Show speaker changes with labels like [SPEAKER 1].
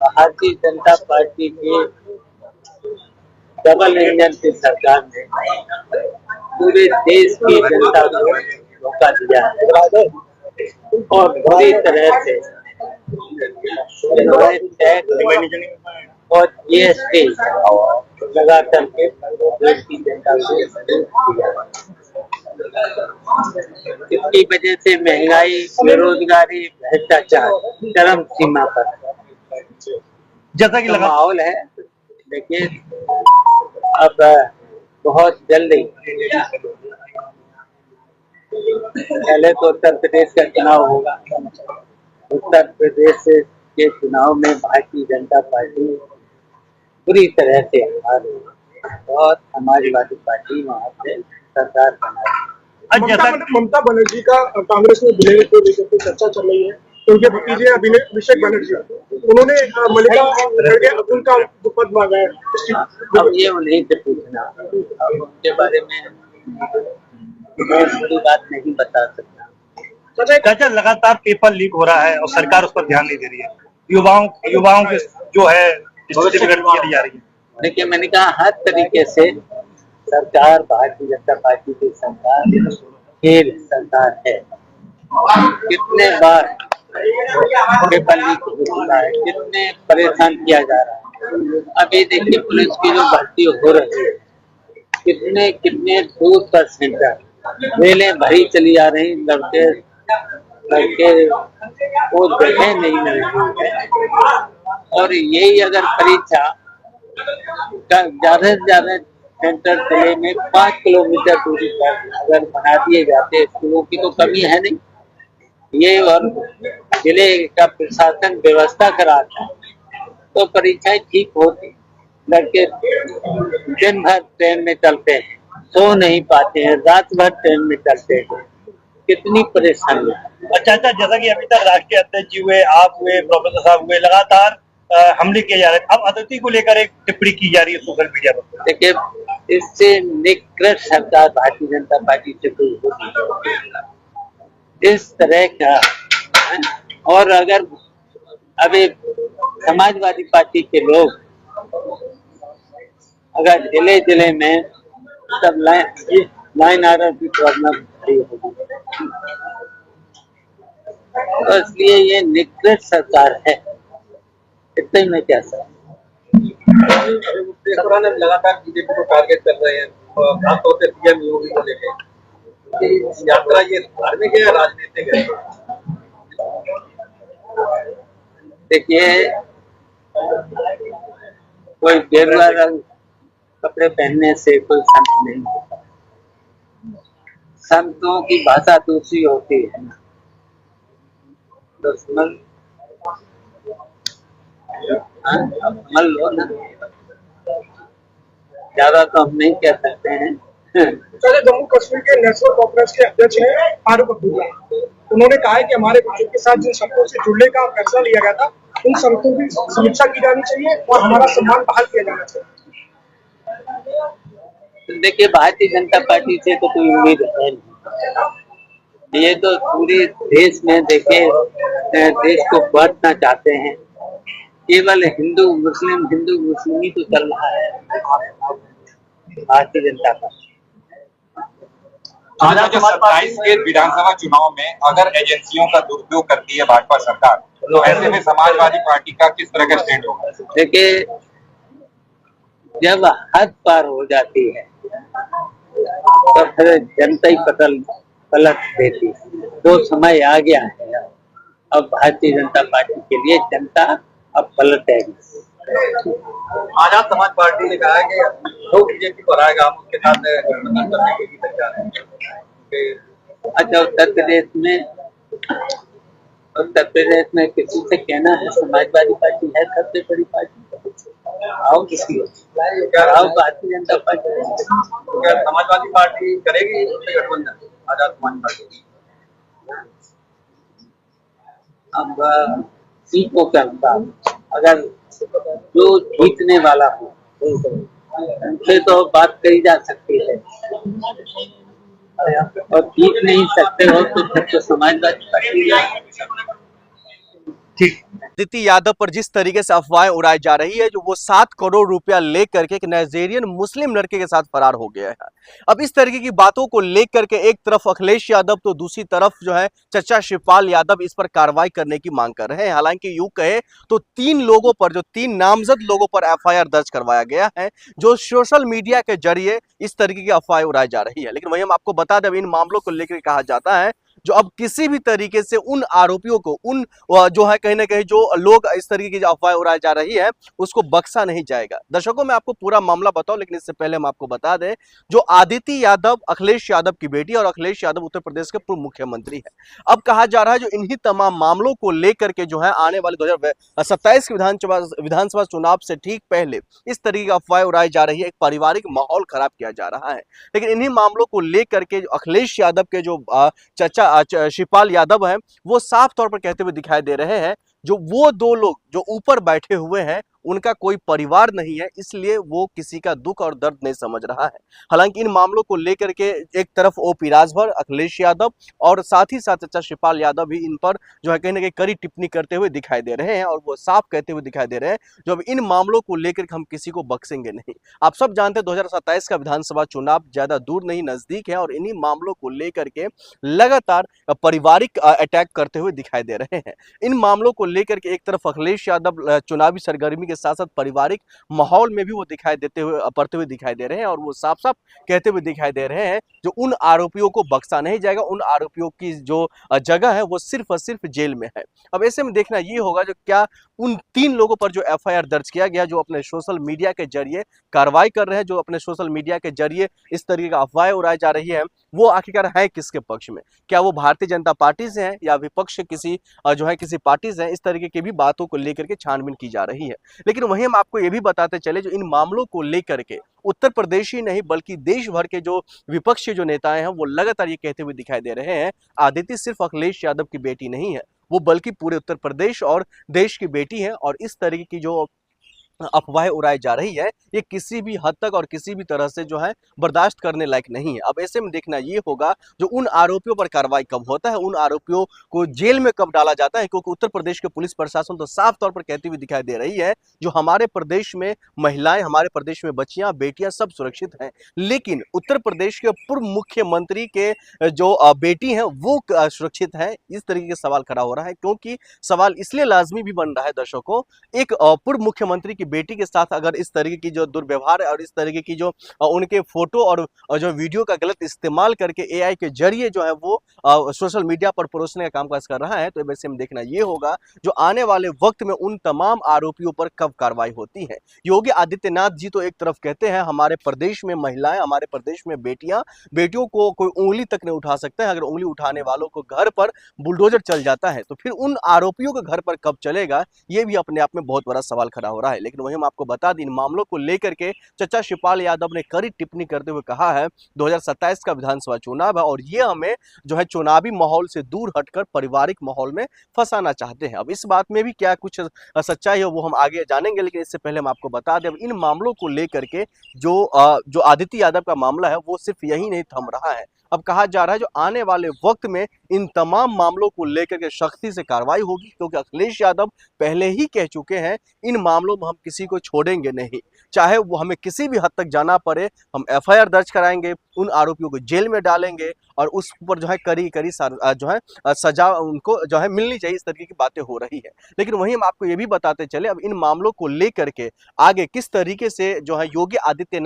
[SPEAKER 1] Bharatiya Janata party के double engine की सरकार ने पूरे देश की जनता को धोखा दिया है और बुरी तरह से टैक्स और जीएसटी लगा करके देश की जनता को दिया। इसकी वजह से महंगाई, बेरोजगारी, भ्रष्टाचार चरम सीमा पर
[SPEAKER 2] जैसा कि
[SPEAKER 1] माहौल है। देखिए अब बहुत जल्दी पहले तो उत्तर प्रदेश का चुनाव होगा। उत्तर प्रदेश के चुनाव में भारतीय जनता पार्टी पूरी तरह से हार और समाजवादी पार्टी वहाँ से सरकार बनाई।
[SPEAKER 3] ममता बनर्जी का कांग्रेस में विलय को लेकर के चर्चा चल रही है। उनके भतीजे अभिषेक बनर्जी उन्होंने मल्लिका खड़गे अब्दुल का पद मांगा है।
[SPEAKER 1] अब ये उन्हीं से पूछना, अब उनके बारे में मैं बड़ी बात नहीं बता सकता।
[SPEAKER 2] चाचा लगातार पेपर लीक हो रहा है और सरकार उस पर ध्यान नहीं दे रही है। युवाओं के जो है स्थिति बिगड़ती जा रही है।
[SPEAKER 1] देखिए मैंने कहा हर तरीके से सरकार भारतीय जनता पार्टी की सरकार खेल सरकार है। कितने बार पेपर लीक हो चुका है, कितने परेशान किया जा रहा है। अभी देखिए पुलिस की जो भर्ती हो रही है, कितने कितने दूर पर सेंटर रेलें भरी चली जा रही, लड़के वो जगह नहीं मिल रही है। और यही अगर परीक्षा ज्यादा से ज्यादा सेंटर जिले में 5 किलोमीटर दूरी पर अगर बना दिए जाते, स्कूलों की तो कमी है नहीं, ये और जिले का प्रशासन व्यवस्था कराता तो परीक्षाएं ठीक होती। लड़के दिन भर ट्रेन में चलते हैं, सो नहीं पाते हैं, रात भर ट्रेन में चलते हैं, कितनी परेशानी है।
[SPEAKER 2] अच्छा जैसा कि अभी तक राष्ट्रीय अध्यक्ष जी हुए, आप हुए, प्रोफेसर साहब हुए, लगातार हमले किए जा रहे हैं। अब अतिथि को लेकर एक टिप्पणी की जा रही है सोशल मीडिया पर।
[SPEAKER 1] देखिए इससे निकृष्ट सरकार भारतीय जनता पार्टी से कोई होगी इस तरह का। और अगर अभी समाजवादी पार्टी के लोग अगर जिले जिले में सब लाइन आर्डर की प्रॉब्लम खड़ी होगी, तो इसलिए ये निकृष्ट सरकार है। इतना ही मैं क्या
[SPEAKER 4] ने लगातार बीजेपी को टारगेट कर रहे हैं, खासतौर से पीएम योगी को लेकर। यात्रा ये धार्मिक है या राजनीतिक है?
[SPEAKER 1] देखिए कोई गेरुआ रंग कपड़े पहनने से कोई संत नहीं होता। संतों की भाषा दूसरी होती है ना। दुश्मन मान लो ना, ज्यादा तो हम नहीं कह सकते हैं।
[SPEAKER 3] जम्मू कश्मीर के नेशनल कॉन्फ्रेंस के अध्यक्ष हैं फारूक अब्दुल्ला, उन्होंने कहा है कि हमारे बच्चों के साथ जिन संतों से जुड़ने का फैसला लिया गया था, उन संतों की समीक्षा की जानी चाहिए और हमारा सम्मान बहाल किया जाना चाहिए।
[SPEAKER 1] देखिए भारतीय जनता पार्टी से तो कोई उम्मीद है नहीं। ये तो पूरे देश में देखे देश को बांटना चाहते हैं। केवल हिंदू मुस्लिम ही तो चल रहा है भारतीय जनता पार्टी।
[SPEAKER 5] आज 27 के विधानसभा चुनाव में अगर एजेंसियों का दुरुपयोग करती है भाजपा सरकार, तो ऐसे में समाजवादी पार्टी का किस तरह का स्टैंड होगा?
[SPEAKER 1] देखिए जब हद पार हो जाती है तो फिर जनता ही पलट देती है। तो समय आ गया है, अब भारतीय जनता पार्टी के लिए जनता अब पलटेगी।
[SPEAKER 4] आजाद समाज पार्टी ने कहा है कि जो बीजेपी पर आएगा हम उसके साथ गठबंधन करने की तैयार है। अच्छा उत्तर प्रदेश में किसी से कहना है समाजवादी पार्टी है सबसे बड़ी पार्टी, आओ किसी आओ भारतीय जनता पार्टी। क्या समाजवादी पार्टी करेगी उससे गठबंधन आजाद समाज पार्टी? अब सीटों के अनुसार अगर जो जीतने वाला हो उनसे तो बात कही जा सकती है, और जीत नहीं सकते हो तो फिर तो समाजवादी पार्टी
[SPEAKER 2] ठीक।
[SPEAKER 6] आदित्य यादव पर जिस तरीके से अफवाहें उड़ाई जा रही है, जो वो 7 करोड़ रुपया लेकर के एक नाइजीरियन मुस्लिम लड़के के साथ फरार हो गया है। अब इस तरीके की बातों को लेकर के एक तरफ अखिलेश यादव तो दूसरी तरफ जो है चचा शिवपाल यादव इस पर कार्रवाई करने की मांग कर रहे हैं। हालांकि यूं कहे तो 3 लोगों पर, जो 3 नामजद लोगों पर एफआईआर दर्ज करवाया गया है, जो सोशल मीडिया के जरिए इस तरीके की अफवाहें उड़ाई जा रही है। लेकिन वही हम आपको बता दें, इन मामलों को लेकर कहा जाता है जो अब किसी भी तरीके से उन आरोपियों को, उन जो है कहीं ना कहीं जो लोग इस तरीके की अफवाहें उड़ाई जा रही है, उसको बख्शा नहीं जाएगा। दर्शकों, मैं आपको पूरा मामला बताऊं, लेकिन इससे पहले हम आपको बता दें, जो आदित्य यादव अखिलेश यादव की बेटी और अखिलेश यादव उत्तर प्रदेश के पूर्व मुख्यमंत्री है। अब कहा जा रहा है जो इन्हीं तमाम मामलों को लेकर के जो है आने वाले 2027 के विधानसभा चुनाव से ठीक पहले इस तरीके की अफवाहें उड़ाई जा रही है, एक पारिवारिक माहौल खराब किया जा रहा है। लेकिन इन्हीं मामलों को लेकर के अखिलेश यादव के जो चचा शिवपाल यादव हैं, वो साफ तौर पर कहते हुए दिखाई दे रहे हैं जो वो 2 लोग जो ऊपर बैठे हुए हैं, उनका कोई परिवार नहीं है, इसलिए वो किसी का दुख और दर्द नहीं समझ रहा है। हालांकि इन मामलों को लेकर के एक तरफ ओपी राजभर, अखिलेश यादव और साथ ही साथ चचा शिवपाल यादव भी इन पर जो है कहीं ना कहीं कड़ी टिप्पणी करते हुए दिखाई दे रहे हैं और वो साफ कहते हुए दिखाई दे रहे हैं जो अब इन मामलों को लेकर हम किसी को बख्शेंगे नहीं। आप सब जानते हैं 2027 का विधानसभा चुनाव ज्यादा दूर नहीं, नजदीक है और इन्हीं मामलों को लेकर के लगातार पारिवारिक अटैक करते हुए दिखाई दे रहे हैं। इन मामलों को लेकर के एक तरफ अखिलेश यादव चुनावी सरगर्मी के साथ साथ पारिवारिक माहौल में भी वो दिखाई देते हुए, पड़ते हुए दिखाई दे रहे हैं और वो साफ साफ कहते हुए दिखाई दे रहे हैं जो उन आरोपियों को बख्शा नहीं जाएगा, उन आरोपियों की जो जगह है वो सिर्फ और सिर्फ जेल में है। अब ऐसे में देखना ये होगा जो क्या उन 3 लोगों पर जो एफआईआर दर्ज किया गया, जो अपने सोशल मीडिया के जरिए कार्रवाई कर रहे हैं, जो अपने सोशल मीडिया के जरिए इस तरीके का अफवाहें उड़ाई जा रही है, वो आखिरकार है किसके पक्ष में? क्या वो भारतीय जनता पार्टी से हैं या विपक्ष किसी जो है किसी पार्टी से हैं? इस तरीके की भी बातों को लेकर के छानबीन की जा रही है। लेकिन वहीं हम आपको ये भी बताते चले जो इन मामलों को लेकर के उत्तर प्रदेश ही नहीं बल्कि देश भर के जो विपक्षी जो नेताएं हैं वो लगातार ये कहते हुए दिखाई दे रहे हैं, आदित्य सिर्फ अखिलेश यादव की बेटी नहीं है, वो बल्कि पूरे उत्तर प्रदेश और देश की बेटी है और इस तरीके की जो अफवाहें उड़ाई जा रही है, ये किसी भी हद तक और किसी भी तरह से जो है बर्दाश्त करने लायक नहीं है। अब ऐसे में देखना ये होगा जो उन आरोपियों पर कार्रवाई कब होता है, उन आरोपियों को जेल में कब डाला जाता है, क्योंकि उत्तर प्रदेश के पुलिस प्रशासन तो साफ तौर पर कहती हुई दिखाई दे रही है जो हमारे प्रदेश में महिलाएं, हमारे प्रदेश में बच्चियां, बेटियां सब सुरक्षित हैं, लेकिन उत्तर प्रदेश के पूर्व मुख्यमंत्री के जो बेटी हैं वो सुरक्षित है। इस तरीके का सवाल खड़ा हो रहा है, क्योंकि सवाल इसलिए लाजमी भी बन रहा है दर्शकों, एक पूर्व मुख्यमंत्री की बेटी के साथ अगर इस तरीके की जो दुर्व्यवहार है और इस तरीके की जो उनके फोटो और जो वीडियो का गलत इस्तेमाल करके एआई के जरिए जो है वो सोशल मीडिया पर परोसने का कामकाज कर रहा है, तो वैसे में देखना ये होगा जो आने वाले वक्त में उन तमाम आरोपियों पर कब कार्रवाई होती है। योगी आदित्यनाथ जी तो एक तरफ कहते हैं हमारे प्रदेश में महिलाएं, हमारे प्रदेश में बेटियों को कोई उंगली तक नहीं उठा सकता है, अगर उंगली उठाने वालों को घर पर बुलडोजर चल जाता है तो फिर उन आरोपियों के घर पर कब चलेगा, ये भी अपने आप में बहुत बड़ा सवाल खड़ा हो रहा है। लेकिन वहीं हम आपको बता दें इन मामलों को लेकर के चचा शिवपाल यादव ने कड़ी टिप्पणी करते हुए कहा है 2027 का विधानसभा चुनाव है और ये हमें जो है चुनावी माहौल से दूर हटकर पारिवारिक माहौल में फंसाना चाहते हैं। अब इस बात में भी क्या कुछ सच्चाई है वो हम आगे जानेंगे, लेकिन इससे पहले हम आपको बता दें इन मामलों को लेकर के जो आदित्य यादव का मामला है वो सिर्फ यही नहीं थम रहा है। अब कहा जा रहा है जो आने वाले वक्त में इन तमाम मामलों को लेकर के सख्ती से कार्रवाई होगी, क्योंकि अखिलेश यादव पहले ही कह चुके हैं इन मामलों में हम किसी को छोड़ेंगे नहीं, चाहे वो हमें किसी भी हद तक जाना पड़े, हम एफआईआर दर्ज कराएंगे, उन आरोपियों को जेल में डालेंगे और उस पर जो है कड़ी जो है सजा उनको जो है मिलनी चाहिए। इस तरीके की बातें हो रही है। लेकिन वहीं हम आपको ये भी बताते चले अब इन मामलों को लेकर के आगे किस तरीके से जो है योगी आदित्यनाथ